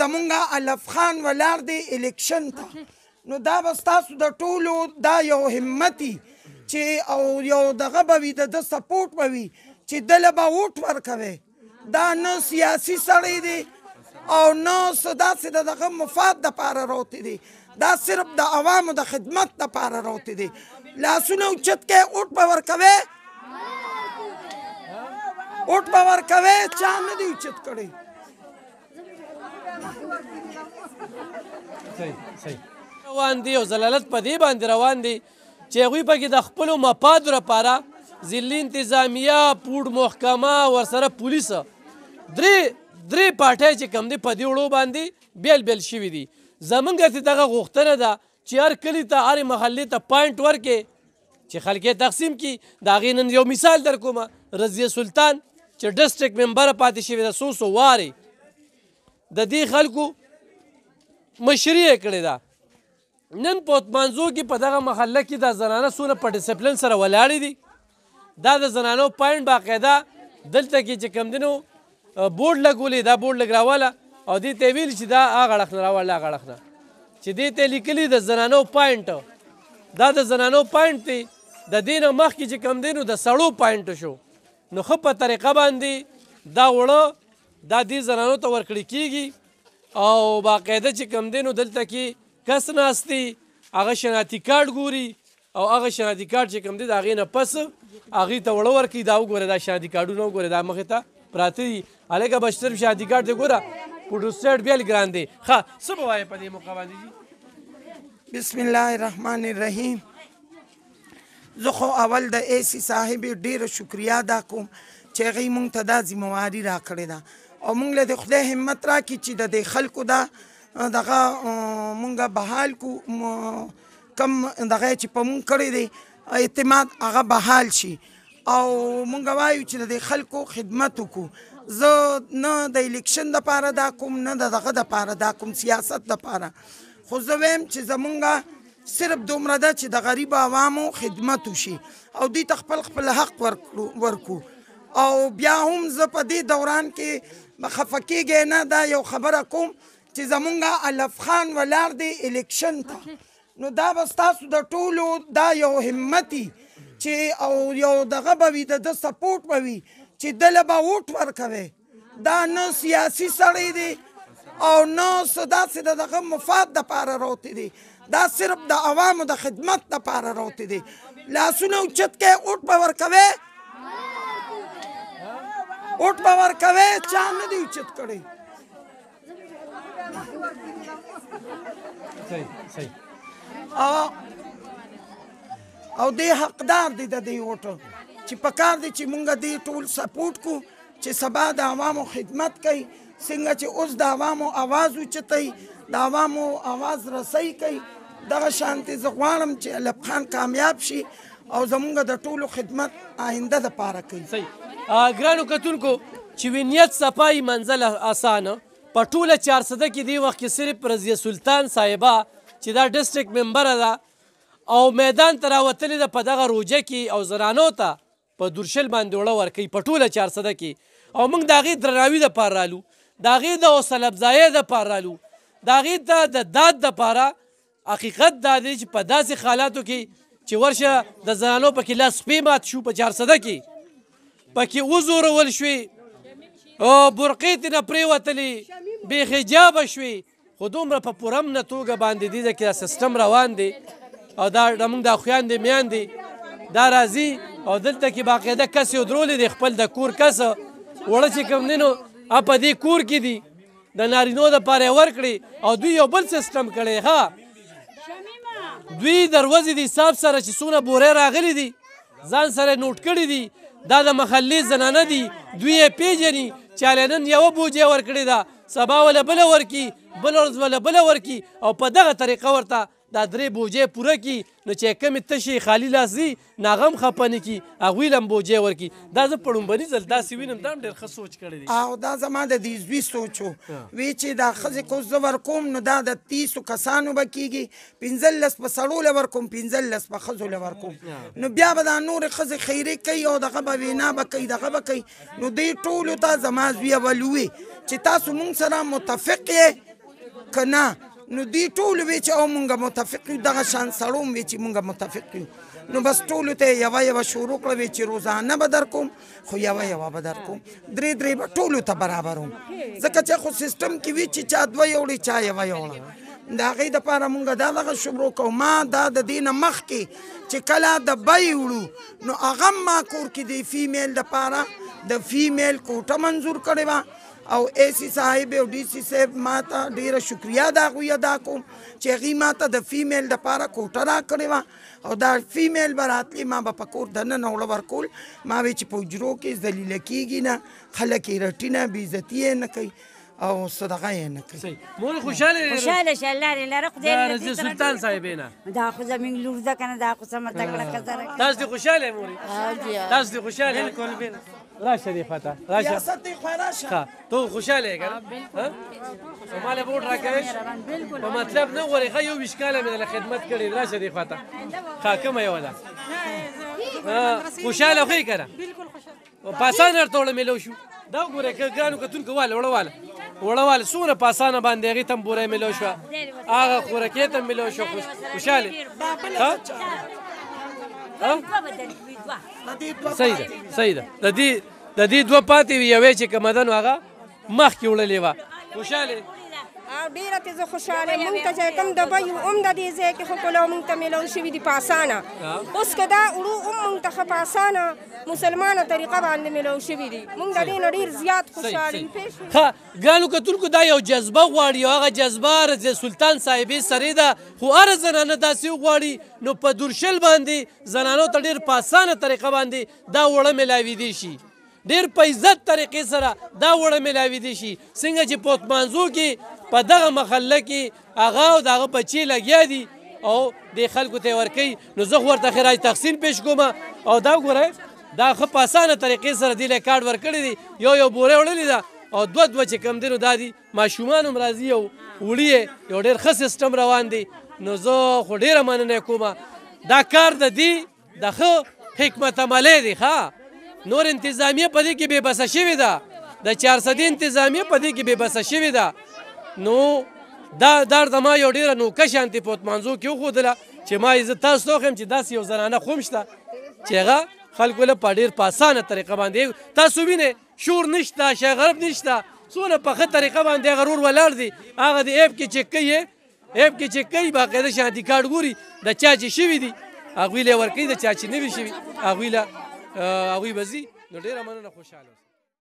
زمونږ الف خان ولاړ دی الیکشن ته، نو دا به ستاسو د ټولو دا یو همت وي چې او یو دغه به وي، د ده سپورټ به وي چې دله به ووټ ورکوئ. دا نه سیاسي سړی دی او نه څه داسې د دغه مفاد دپاره راوتی دی، دا صرف د عوامو د خدمت دپاره راوتی دی. لاسونه اوچت کړئ، ووټ به ورکوئ، ووټ به ورکوئ، چا نه دی اوچت کړی. روان دي او ضلالت په دې باندې روان دي چې هغوی پکې د خپلو مفادو لپاره ضلعي انتظامیه، پوډ محکمه، ورسره پولیس، درې پارټۍ چې کوم دي په دې وړو باندې بیل بیل شوي دي. زمونږ ته دغه غوښتنه ده چې هر کلي ته، هرې محلې ته پاینټ ورکړي چې خلک یې تقسیم کړي. د هغې نن یو مثال در کومه، رضیه سلطان چې ډسټرک ممبره پاتې شوې ده څو وارې، د دې خلکو مشري یې کړې ده. نن په اتمانزو کې په دغه محله کې دا زنانه څونه په ډسپلن سره ولاړې دي. دا د زنانو پاینټ باقاعده دلته کې چې کوم دی نو بورډ لګولې، دا بورډ لږ راواله او دې ته یې ویلي چې دا هغه اړخ نه راواله، هغه اړخ نه، چې دې ته یې لیکلي د زنانو پاینټ، دا د زنانو پاینټ دی. د دې نه مخکې چې کوم دی نو د سړو پاینټ شو. نو ښه په طریقه باندې دا وړه دا دې زنانو ته ورکړی کېږي او باقاعده چې کوم دی نو دلته کې کس ناست دی، هغه شناختی کارډ ګوري او هغه شناختی کارډ چې کوم دی د هغې نه پس هغې ته وړه ورکوي. دا وګوره، دا شناختی کارډونه وګوره، دا مخې ته پراته دي. هلکه به صرف شناختی کارډ دی ګوره، فوټوسټیټ بیا ګران دی. ښه څه به وایې په دې موقع باندې جي؟ بسم الله الرحمن الرحیم. زه خو اول د ایسی صاحب ډېره شکریه ادا کوم چې هغې مونږ ته دا ذمواري راکړې ده او مونږ له د خدای همت راکړي چې د دې خلکو دا دغه مونږ بحال کو، کم دغه چې په مونږ کړی دی اعتماد هغه بحال شي او مونږ وایو چې د دې خلکو خدمت وکړو. زه نه د الیکشن دپاره دا کوم، نه د دغه دپاره دا کوم، سیاست دپاره، خو زه وایم چې زمونږ صرف دومره ده چې د غریب عوامو خدمت وشي او دوی ته خپل حق ورکړو. او بیا هم زه په دې دوران کې خفه کېږئ نه، دا یو خبره کوم چې زمونږ الف خان ولاړ دی الیکشن ته، نو دا به ستاسو د ټولو دا یو همت وي چې او یو دغه به وي، د ده سپورټ به وي چې دله به ووټ ورکوئ. دا نه سیاسي سړی دی او نه څه داسې د دغه مفاد دپاره راوتی دی، دا صرف د عوامو د خدمت دپاره راوتی دی. لاسونه اوچت کړئ، ووټ به ورکوئ، ووټ به ورکوئ، چا نه دی اوچت کړی. او دې حقدار دی د دې ووټ چې پکار دی چې مونږ دې ټول سپورټ کو چې سبا د عوامو خدمت کوي، څنګه چې اوس د عوامو آواز اوچتوي، د عوامو آواز رسۍ کوي. دغه شانتې زه غواړم چې الف خان کامیاب شي او زمونږ د ټولو خدمت آینده دپاره کوي. صحیح. ګرانو کتونکو چې وي نیت صفایي منزل اسانه، په ټوله 400 کې دې وخت کې صرف رضیه سلطان صاحبه چې دا ډسټرک ممبره ده او میدان ته راوتلې ده په دغه روجه کې او زنانو ته په دورشل باندې وړه ورکوي په ټوله 400 کې. او موږ د هغې درناوي دپاره رالو، د هغې د حوصله افزایۍ دپاره رالو، د هغې ته د داد دپاره. حقیقت دا دی چې په داسې حالاتو کې چې ورشه د زنانو پکې لاس سپی مات شو، په 400 کې پکې وزورول شوې او برقې ترې نه پرېوتلې، بې حجابه شوې، خو دومره په پوره امنه توګه باندې دې کې دا سیسټم روان دی او دا زموږ دا خویندې میندې دا راځي او دلته کې باقاعده کس یې ودرولې دی، خپل د کور کس وړه چې کوم دی نو په دې کور کې دي د نارینو دپاره یې ورکړي او دوی یو بل سیسټم کړی. ښه دوی دروازې د حساب سره چې څونه بورې راغلي دي ځان سره نوټ کړي دي، دا د محلې زنانه دي، دوی یې پېژني چې نن یوه بوجۍ ورکړې ده، سبا وله بله ورکړي، بله ورځ به له بله ورکړي او په دغه طریقه ورته دا 3 بوجۍ پوره کړي نو چې کمې تشې خالي لاس ځي نو هغه هم خفه نه کړي هغوی له هم بوجۍ ورکړي دا زه په لومبني ځل داسې وینم دا هم ډېر ښه سوچ کړی دی او دا زما د دې زوی سوچ و وی چې دا ښځې کو زه ورکوم نو دا د 30 کسانو به کېږي 15 په سړو له ورکوم 15 په ښځو له ورکوم نو بیا به دا نورې ښځې خیرې کوي او دغه به وینا به کوي دغه به کوي نو دې ټولو ته زما زوی اول ووی چې تاسو مونږ سره متفق یې که نه نو دوی ټولو وی چې او مونږ متفق یو دغه شان سړو هم وی چې مونږ متفق یو نو بس ټولو ته یوه شروع کړه وی چې روزانه به در کوم خو یوه به در کوم 3 به ټولو ته برابر وم ځکه چې خو سیسټم کې وي چې چا 2 یوړي چا یوه یوړه د هغې دپاره مونږ دا دغه شروع کوو ما دا د دې نه مخکې چې کله د بی وړو نو هغه هم ما کور کې د فیمیل دپاره د فیمیل کوټه منظور کړې وه او اے سی صاحب او ډي سي صاحب ما ته ډېره شکریه د هغوی ادا کوم چې هغوی ما ته د فیمیل دپاره کوټه راکړې وه او دا فیمیل به راتلې ما به په کور دننه وړه ورکول ما وی چې په حجرو کې ذلیله کېږي نه خلک یې رټي نه بېعزتي یې نه کوي او صدقه یې نه کوي مور خوشحاله شه الله دې لره خدای دې رضیه سلطان صاحبې نه دا خو زموږ لور ده که نه دا خو سمه تکړه ښځه ده تاسو دې خوشحاله یې مورې تاسو دې خوشحاله راشه دې خواته راشه ریاست دې خوا راشه ښه تو خوشحاله یې که نه ما له بوټ راکوې په مطلب نه غورې ښه 21 کاله مې دله خدمت کړې راشه دې خواته ښه کومه یوه ده خوشحاله خو یې که نه په اسانه ورته وړه میلو شو دا وګورئ که ګرانو کتونکو واله وړه څومره په اسانه باندې هغې ته هم بوره میلو شوه هغه خوراکې ته هم میلو شوه خوشحالې صحیح ده د دې 2 پاتې وي یوې چې که مدن هغه مخکې وړلې وه خوشحالې ډېره تېزه خوشحاله مونږ ته چې کوم د بیو هم د دې ځای کې خو پلو مونږ ته میلو شوي دي په اسانه اوس که دا وړو هم مونږ ته ښه په اسانه مسلمانه طریقه باندې میلو شوي دي مونږ د دې نه ډېر زیات خوشحاله یو ښه ګرانو کتونکو دا یو جذبه غواړي او هغه جذبه رضیه سلطان صاحبې سرې ده خو هره زنانه داسې وغواړي نو په دورشل باندې زنانو ته ډېر په اسانه طریقه باندې دا وړه میلاویدی شي ډېر په عزت طریقې سره دا وړه میلاویدی شي څنګه چې په اتمانځو کې په دغه محله کې هغه او د هغه بچې لګیا دي او دې خلکو ته یې ورکوي نو زه خو ورته خراج تحسین پیش کوم او دا وګورئ دا ښه په اسانه طریقې سره دې له کارډ ورکړی دی یو بورې وړلې ده او 2 چې کم دی نو دا دي ماشومان هم راځي او وړي یو ډېر ښه سیسټم روان دی نو زه خو ډېره مننه کوم دا کار د دې د ښه حکمت عملی دی ښه نور انتظامیه په دې کې بې بسه شوې ده د 400 انتظامیه په دې کې بې بسه شوې ده نو دا د ما یو ډېره نوکه شانتې په اتمانځو کې وښودله چې ما یې زه تاسو ته وښیم چې داسې یو زنانه خو هم شته چې هغه خلکو له په ډېر په اسانه طریقه باندې تاسو وینئ شور نشته شغرب نشته څونه په ښه طریقه باندې هغه رور ولاړ دي هغه د ایپ کې چک کوي ایپ کې چک کوي باقاعده شانتي کارډ ګوري د چا چې شوي دي هغوی له یې ورکوي د چا چې نه وي شوي هغوی به ځي نو ډېره مننه خوشحاله